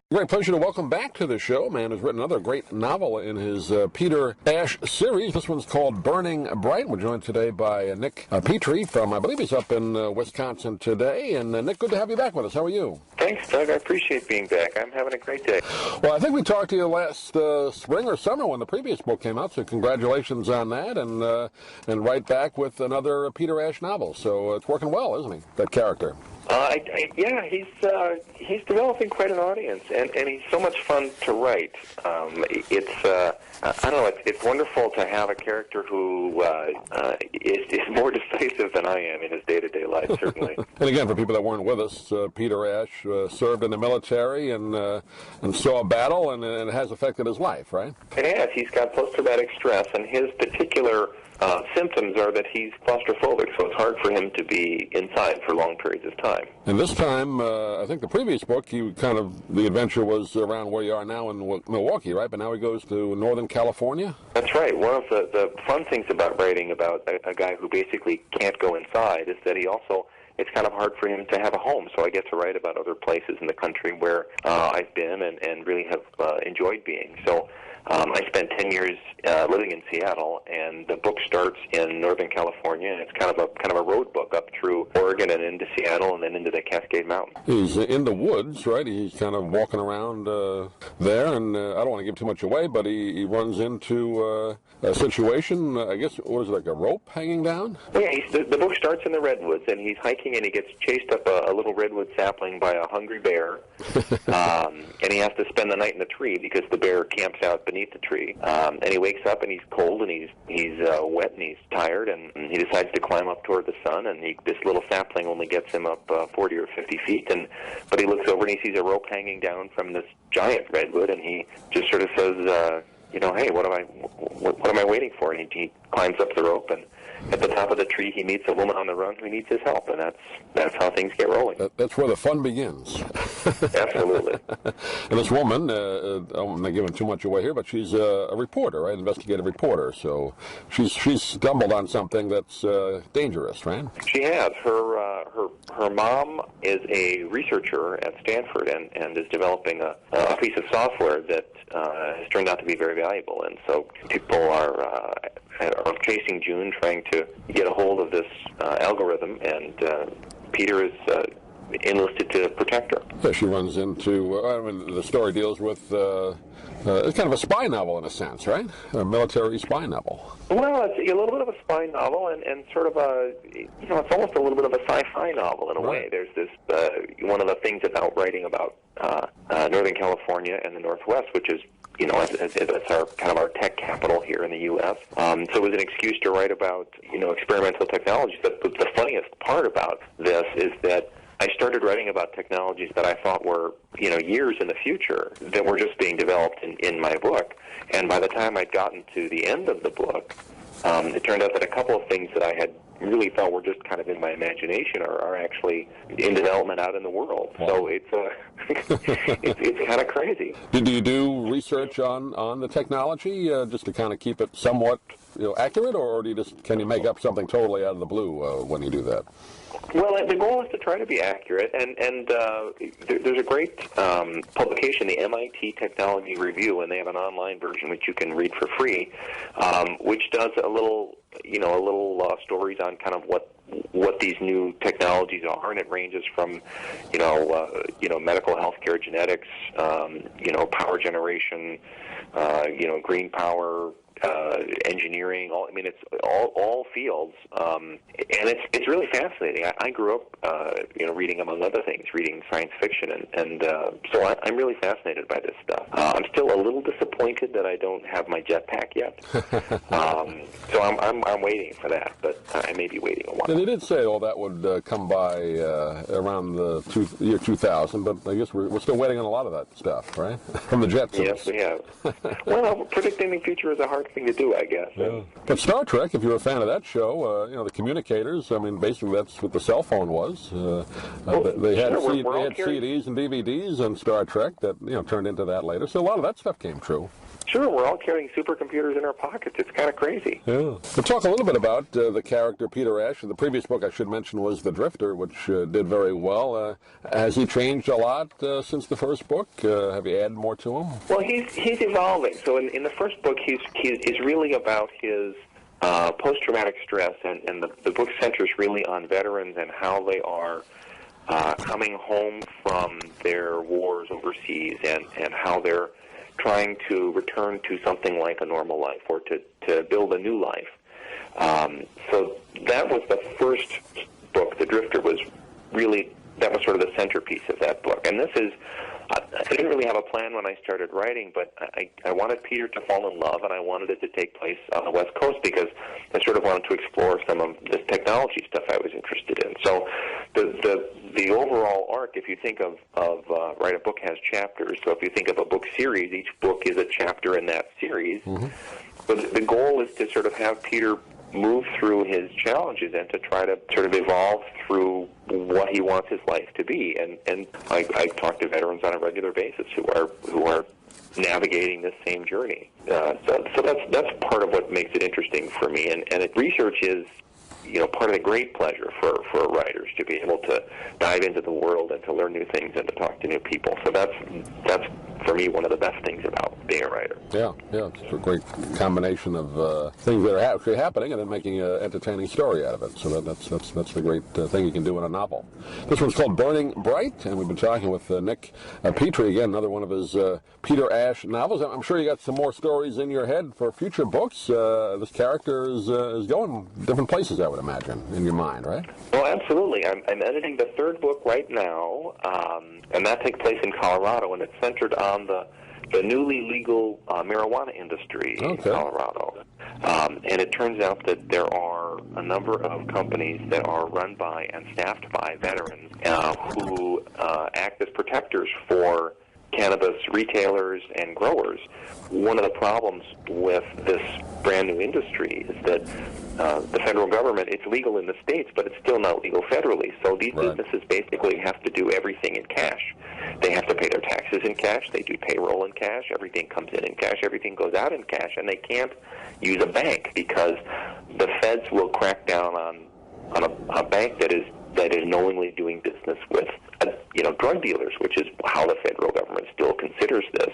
Great pleasure to welcome back to the show. Man who's written another great novel in his Peter Ash series. This one's called Burning Bright. We're joined today by Nick Petrie from, I believe he's up in Wisconsin today. And Nick, good to have you back with us. How are you? Thanks, Doug. I appreciate being back. I'm having a great day. Well, I think we talked to you last spring or summer when the previous book came out, so congratulations on that. And right back with another Peter Ash novel. So it's working well, isn't he, that character? Yeah, he's developing quite an audience, and he's so much fun to write. I don't know, it's wonderful to have a character who is more decisive than I am in his day-to-day life, certainly. And again, for people that weren't with us, Peter Ash served in the military and saw a battle, and it has affected his life, right? It has. He's got post-traumatic stress, and his particular symptoms are that he's claustrophobic, so it's hard for him to be inside for long periods of time. And this time, I think the previous book, the adventure was around where you are now in Milwaukee, right? But now he goes to Northern California? That's right. One of the fun things about writing about a guy who basically can't go inside is that it's kind of hard for him to have a home, so I get to write about other places in the country where I've been and really have enjoyed being. So I spent 10 years living in Seattle, and the book starts in Northern California, and it's kind of a road book up through Oregon and into Seattle and then into the Cascade Mountains. He's in the woods, right? He's kind of walking around there, and I don't want to give too much away, but he runs into a situation, I guess, what is it, like a rope hanging down? Yeah, the book starts in the redwoods, and he's hiking, and he gets chased up a little redwood sapling by a hungry bear, and he has to spend the night in the tree because the bear camps out beneath the tree. And he wakes up, and he's cold, and he's wet, and he's tired, and he decides to climb up toward the sun, and this little sapling only gets him up 40 or 50 feet, but he looks over, and he sees a rope hanging down from this giant redwood, and he just sort of says, hey, what am I waiting for? And he climbs up the rope, and at the top of the tree, he meets a woman on the run who needs his help, and that's how things get rolling. That's where the fun begins. Absolutely. And this woman, I'm not giving too much away here, but she's a reporter, right? Investigative reporter. So she's stumbled on something that's dangerous, right? She has. Her mom is a researcher at Stanford and is developing a piece of software that has turned out to be very valuable. And so people are chasing June, trying to get a hold of this algorithm, and Peter is enlisted to protect her. Yeah, she runs into, the story deals with, it's kind of a spy novel in a sense, right? A military spy novel. Well, it's a little bit of a spy novel and sort of it's almost a little bit of a sci-fi novel in a way. There's this, one of the things about writing about Northern California and the Northwest, which is, it's our tech capital here in the U.S. So it was an excuse to write about, experimental technologies. But the funniest part about this is that I started writing about technologies that I thought were, years in the future that were just being developed in my book. And by the time I'd gotten to the end of the book, it turned out that a couple of things that I had really thought were just kind of in my imagination are actually in development out in the world. Wow. So it's kind of crazy. Do you do research on the technology just to kind of keep it somewhat accurate, or can you make up something totally out of the blue when you do that? Well, the goal is to try to be accurate, and there's a great publication, the MIT Technology Review, and they have an online version which you can read for free, which does a little stories on kind of what these new technologies are, and it ranges from medical healthcare, genetics, power generation, green power, engineering. It's all fields, and it's really fascinating. I grew up, reading, among other things, reading science fiction, and so I'm really fascinated by this stuff. I'm still a little disappointed that I don't have my jetpack yet, so I'm waiting for that, but I may be waiting a while. And they did say all that would come by around the year 2000, but I guess we're still waiting on a lot of that stuff, right? From the Jetsons. Yes, we have. Well, predicting the future is a hard thing to do, I guess. Yeah. But Star Trek, if you're a fan of that show, the communicators, basically that's what the cell phone was. They had CDs and DVDs on Star Trek that, turned into that later. So a lot of that stuff came true. sure. We're all carrying supercomputers in our pockets. It's kind of crazy. Yeah. We'll talk a little bit about the character Peter Ash. The previous book, I should mention, was The Drifter, which did very well. Has he changed a lot since the first book? Have you added more to him? Well, he's evolving. So in the first book, he's really about his post-traumatic stress, and the book centers really on veterans and how they are coming home from their wars overseas, and how they're trying to return to something like a normal life, or to build a new life. So that was the first book. The Drifter was really, that was sort of the centerpiece of that book. And this is, I didn't really have a plan when I started writing, but I wanted Peter to fall in love, and I wanted it to take place on the West Coast because I sort of wanted to explore some of this technology stuff I was interested in. So the overall arc, if you think of right, a book has chapters, so if you think of a book series, each book is a chapter in that series. Mm-hmm. But the goal is to sort of have Peter move through his challenges and to try to sort of evolve through what he wants his life to be. And I talk to veterans on a regular basis who are navigating this same journey. So that's part of what makes it interesting for me. And research is, part of the great pleasure for writers to be able to dive into the world and to learn new things and to talk to new people. So that's for me one of the best things about being a writer. Yeah, it's a great combination of things that are actually happening and then making an entertaining story out of it. So that's the great thing you can do in a novel. This one's called Burning Bright, and we've been talking with Nick Petrie, again, another one of his Peter Ash novels. I'm sure you got some more stories in your head for future books. This character is going different places, I would imagine, in your mind, right? Well, absolutely. I'm editing the third book right now, and that takes place in Colorado, and it's centered on the newly legal marijuana industry in Colorado. And it turns out that there are a number of companies that are run by and staffed by veterans who act as protectors for cannabis retailers and growers. One of the problems with this brand new industry is that the federal government, it's legal in the states, but it's still not legal federally. So these businesses basically have to do everything in cash. They have to pay their taxes in cash. They do payroll in cash. Everything comes in cash. Everything goes out in cash. And they can't use a bank because the feds will crack down on a bank that is knowingly doing business with drug dealers, which is how the federal government still considers this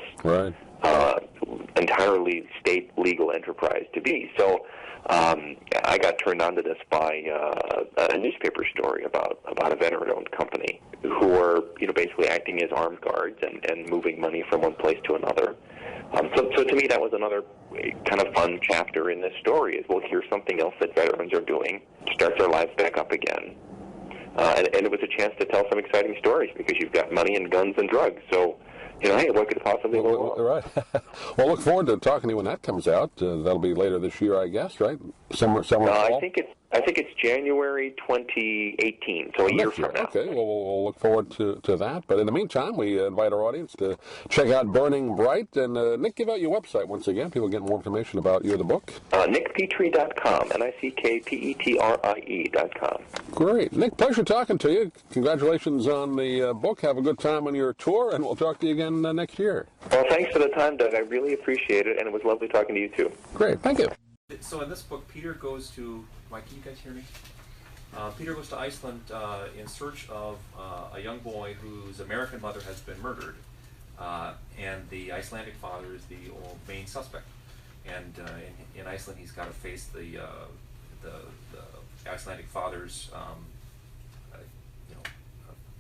entirely state legal enterprise to be. So I got turned on to this by a newspaper story about a veteran-owned company who are basically acting as armed guards and moving money from one place to another. So to me, that was another kind of fun chapter in this story. Is here's something else that veterans are doing to start their lives back up again. And it was a chance to tell some exciting stories because you've got money and guns and drugs. So, hey, what could possibly go wrong? Right. Well, look forward to talking to you when that comes out. That'll be later this year, I guess, right? Somewhere fall? I think it's January 2018, so a year from now. Okay, well, we'll look forward to that. But in the meantime, we invite our audience to check out Burning Bright. And Nick, give out your website once again. People get more information about you, the book. NickPetrie.com, NickPetrie.com. Great. Nick, pleasure talking to you. Congratulations on the book. Have a good time on your tour, and we'll talk to you again next year. Well, thanks for the time, Doug. I really appreciate it, and it was lovely talking to you, too. Great. Thank you. So in this book, Peter goes to... Mike, can you guys hear me? Peter goes to Iceland in search of a young boy whose American mother has been murdered, and the Icelandic father is the main suspect. And in Iceland, he's got to face the Icelandic father's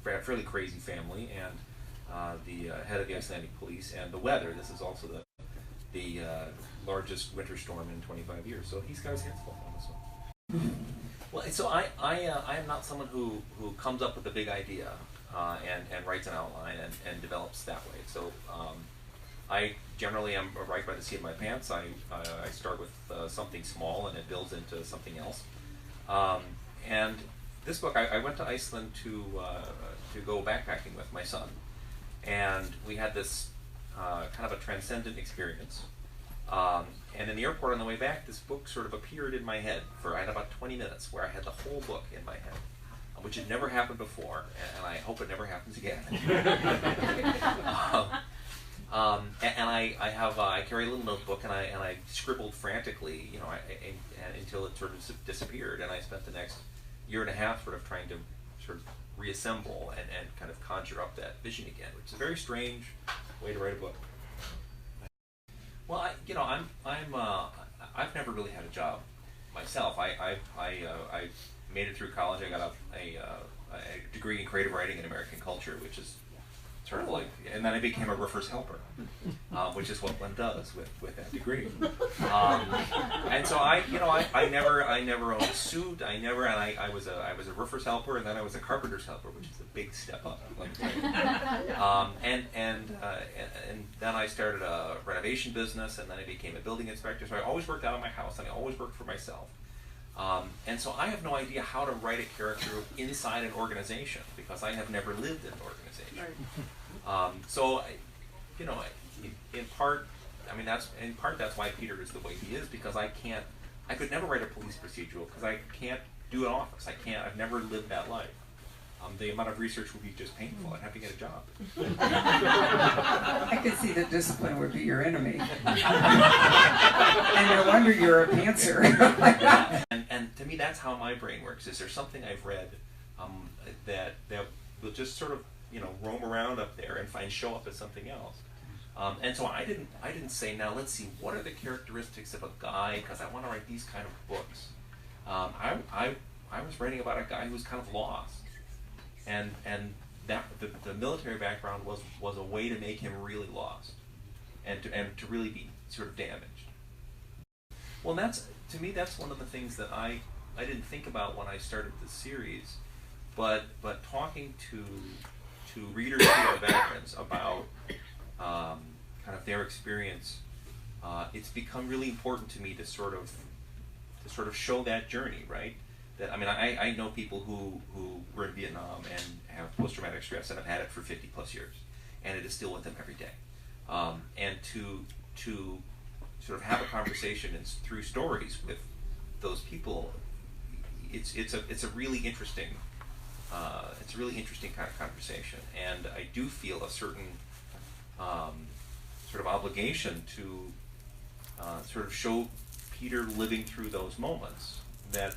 fairly crazy family, and the head of the Icelandic police, and the weather. This is also the largest winter storm in 25 years. So he's got his hands full on this one. Well, so I am not someone who comes up with a big idea and writes an outline and develops that way. So I generally am right by the seat of my pants. I start with something small and it builds into something else. And this book, I went to Iceland to go backpacking with my son, and we had this kind of a transcendent experience. And in the airport on the way back, this book sort of appeared in my head I had about 20 minutes where I had the whole book in my head, which had never happened before, and I hope it never happens again. And I carry a little notebook, and I scribbled frantically, until it sort of disappeared. And I spent the next year and a half sort of trying to sort of reassemble and kind of conjure up that vision again, which is a very strange way to write a book. Well, I've never really had a job myself. I made it through college. I got a degree in creative writing and American culture, which is sort of like, and then I became a roofer's helper, which is what one does with that degree. And so I never owned a suit. I was a roofer's helper, and then I was a carpenter's helper, which is a big step up. And then I started a renovation business, and then I became a building inspector. So I always worked out of my house, and I always worked for myself. And so I have no idea how to write a character inside an organization, because I have never lived in an organization. So, in part that's why Peter is the way he is, because I could never write a police procedural, because I can't do an office. I've never lived that life. The amount of research would be just painful. I'd have to get a job. I could see that discipline would be your enemy. And no wonder you're a pantser. And to me, that's how my brain works. Is there something I've read that will just sort of roam around up there and show up as something else. And so I didn't say, now let's see, what are the characteristics of a guy, because I want to write these kind of books. I was writing about a guy who was kind of lost. And that the military background was a way to make him really lost, and to really be sort of damaged. Well, to me that's one of the things that I didn't think about when I started the series, but talking to readers who are veterans about kind of their experience, it's become really important to me to sort of show that journey, right? That I know people who were in Vietnam and have post-traumatic stress and have had it for 50 plus years, and it is still with them every day. And to sort of have a conversation through stories with those people, it's a really interesting kind of conversation, and I do feel a certain sort of obligation to sort of show Peter living through those moments that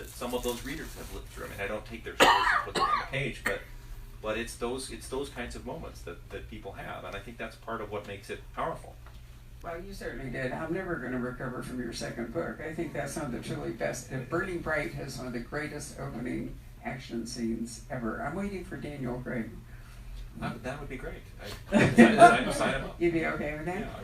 some of those readers have lived through. I don't take their stories and put them on the page, but it's those kinds of moments that people have, and I think that's part of what makes it powerful. Well, you certainly did. I'm never going to recover from your second book. I think that's one of the truly best. Burning Bright has one of the greatest opening action scenes ever. I'm waiting for Daniel Craig. That would be great. I'd sign him up. You'd be okay with that? Yeah.